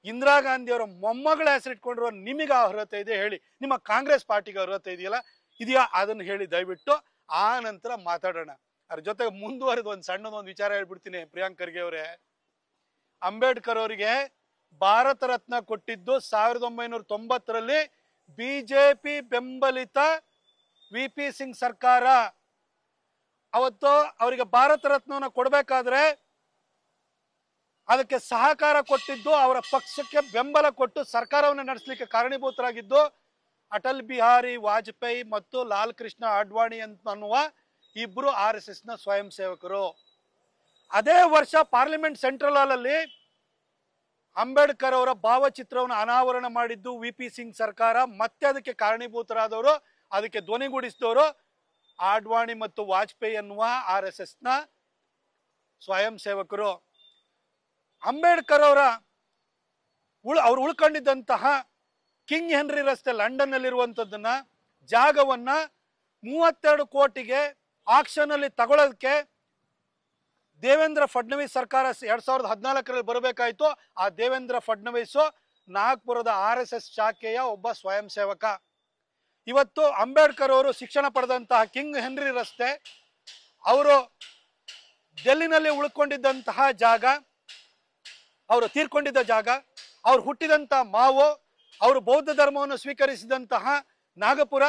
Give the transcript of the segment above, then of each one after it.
ಇಂದಿರಾ ಗಾಂಧಿ ಅವರ ಮೊಮ್ಮಗಳ ಹೆಸರಿಟ್ಕೊಂಡಿರೋ ನಿಮಗೆ ಅರ್ಹತೆ ಇದೆ ಹೇಳಿ, ನಿಮ್ಮ ಕಾಂಗ್ರೆಸ್ ಪಾರ್ಟಿಗೆ ಅರ್ಹತೆ ಇದೆಯಾ ಅದನ್ನು ಹೇಳಿ ದಯವಿಟ್ಟು. ಆ ನಂತರ ಮಾತಾಡೋಣ. ಅದ್ರ ಜೊತೆಗೆ ಮುಂದುವರೆದು ಒಂದು ಸಣ್ಣದೊಂದು ವಿಚಾರ ಹೇಳ್ಬಿಡ್ತೀನಿ ಪ್ರಿಯಾಂಕ್ ಖರ್ಗೆ ಅವರೇ. ಅಂಬೇಡ್ಕರ್ ಅವರಿಗೆ ಭಾರತ ರತ್ನ ಕೊಟ್ಟಿದ್ದು 1990ರಲ್ಲಿ ಬಿಜೆಪಿ ಬೆಂಬಲಿತ VP ಸಿಂಗ್ ಸರ್ಕಾರ. ಅವತ್ತು ಅವರಿಗೆ ಭಾರತ ರತ್ನವನ್ನು ಕೊಡಬೇಕಾದ್ರೆ ಅದಕ್ಕೆ ಸಹಕಾರ ಕೊಟ್ಟಿದ್ದು, ಅವರ ಪಕ್ಷಕ್ಕೆ ಬೆಂಬಲ ಕೊಟ್ಟು ಸರ್ಕಾರವನ್ನು ನಡೆಸಲಿಕ್ಕೆ ಕಾರಣೀಭೂತರಾಗಿದ್ದು ಅಟಲ್ ಬಿಹಾರಿ ವಾಜಪೇಯಿ ಮತ್ತು ಲಾಲ್ ಕೃಷ್ಣ ಅಡ್ವಾಣಿ ಅನ್ನುವ ಇಬ್ರು RSSನ ಸ್ವಯಂ ಸೇವಕರು. ಅದೇ ವರ್ಷ ಪಾರ್ಲಿಮೆಂಟ್ ಸೆಂಟ್ರಲ್ ಹಾಲ್ ಅಲ್ಲಿ ಅಂಬೇಡ್ಕರ್ ಅವರ ಭಾವಚಿತ್ರವನ್ನು ಅನಾವರಣ ಮಾಡಿದ್ದು VP ಸಿಂಗ್ ಸರ್ಕಾರ. ಮತ್ತೆ ಅದಕ್ಕೆ ಕಾರಣೀಭೂತರಾದವರು, ಅದಕ್ಕೆ ಧ್ವನಿಗೂಡಿಸಿದವರು ಅಡ್ವಾಣಿ ಮತ್ತು ವಾಜಪೇಯಿ ಅನ್ನುವ RSSನ ಸ್ವಯಂ ಸೇವಕರು. ಅಂಬೇಡ್ಕರ್ ಅವರು ಉಳ್ಕೊಂಡಿದ್ದಂತಹ ಕಿಂಗ್ ಹೆನ್ರಿ ರಸ್ತೆ ಲಂಡನ್ ನಲ್ಲಿರುವಂತದ್ದನ್ನ ಜಾಗವನ್ನ 32 ಕೋಟಿಗೆ ಆಕ್ಷನ್ ಅಲ್ಲಿ ತಗೊಳ್ಳೋದಕ್ಕೆ ದೇವೇಂದ್ರ ಫಡ್ನವೀಸ್ ಸರ್ಕಾರ 2014ರಲ್ಲಿ ಬರಬೇಕಾಯ್ತು. ಆ ದೇವೇಂದ್ರ ಫಡ್ನವೀಸ್ ನಾಗ್ಪುರದ RSS ಶಾಖೆಯ ಒಬ್ಬ ಸ್ವಯಂ ಸೇವಕ. ಇವತ್ತು ಅಂಬೇಡ್ಕರ್ ಅವರು ಶಿಕ್ಷಣ ಪಡೆದಂತಹ ಕಿಂಗ್ ಹೆನ್ರಿ ರಸ್ತೆ, ಅವರು ಡೆಲ್ಲಿನಲ್ಲಿ ಉಳ್ಕೊಂಡಿದ್ದಂತಹ ಜಾಗ, ಅವರು ತೀರ್ಕೊಂಡಿದ್ದ ಜಾಗ, ಅವರು ಹುಟ್ಟಿದಂತಹ ಮಾವು, ಅವರು ಬೌದ್ಧ ಧರ್ಮವನ್ನು ಸ್ವೀಕರಿಸಿದಂತಹ ನಾಗಪುರ,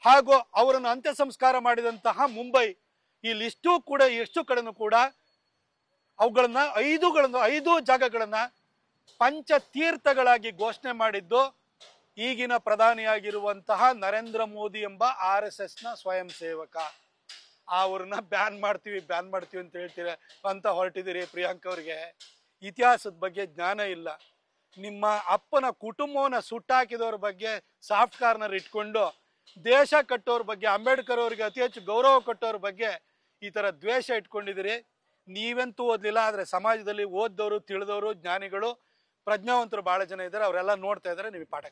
ಹಾಗೂ ಅವರನ್ನು ಅಂತ್ಯ ಸಂಸ್ಕಾರ ಮಾಡಿದಂತಹ ಮುಂಬೈ, ಈ ಲಿಸ್ಟು ಕೂಡ ಎಷ್ಟು ಕಡೆನೂ ಕೂಡ ಅವುಗಳನ್ನ 5 ಜಾಗಗಳನ್ನ ಪಂಚತೀರ್ಥಗಳಾಗಿ ಘೋಷಣೆ ಮಾಡಿದ್ದು ಈಗಿನ ಪ್ರಧಾನಿಯಾಗಿರುವಂತಹ ನರೇಂದ್ರ ಮೋದಿ ಎಂಬ RSSನ ಸ್ವಯಂ ಸೇವಕ. ಅವ್ರನ್ನ ಬ್ಯಾನ್ ಮಾಡ್ತೀವಿ ಅಂತ ಹೇಳ್ತೀರ ಅಂತ ಹೊರಟಿದ್ದೀರಿ ಪ್ರಿಯಾಂಕ್ ಅವ್ರಿಗೆ. ಇತಿಹಾಸದ ಬಗ್ಗೆ ಜ್ಞಾನ ಇಲ್ಲ. ನಿಮ್ಮ ಅಪ್ಪನ ಕುಟುಂಬವನ್ನ ಸುಟ್ಟಾಕಿದವ್ರ ಬಗ್ಗೆ ಸಾಫ್ಟ್ ಕಾರ್ನರ್ ಇಟ್ಕೊಂಡು ದೇಶ ಕಟ್ಟೋರ ಬಗ್ಗೆ, ಅಂಬೇಡ್ಕರ್ ಅವರಿಗೆ ಅತಿ ಹೆಚ್ಚು ಗೌರವ ಕೊಟ್ಟವ್ರ ಬಗ್ಗೆ ಈ ತರ ದ್ವೇಷ ಇಟ್ಕೊಂಡಿದ್ದೀರಿ. ನೀವಂತೂ ಓದ್ಲಿಲ್ಲ, ಆದ್ರೆ ಸಮಾಜದಲ್ಲಿ ಓದ್ದವರು, ತಿಳಿದವರು, ಜ್ಞಾನಿಗಳು, ಪ್ರಜ್ಞಾವಂತರು ಬಹಳ ಜನ ಇದ್ದಾರೆ. ಅವರೆಲ್ಲ ನೋಡ್ತಾ ಇದ್ದಾರೆ. ನೀವು ಪಾಠ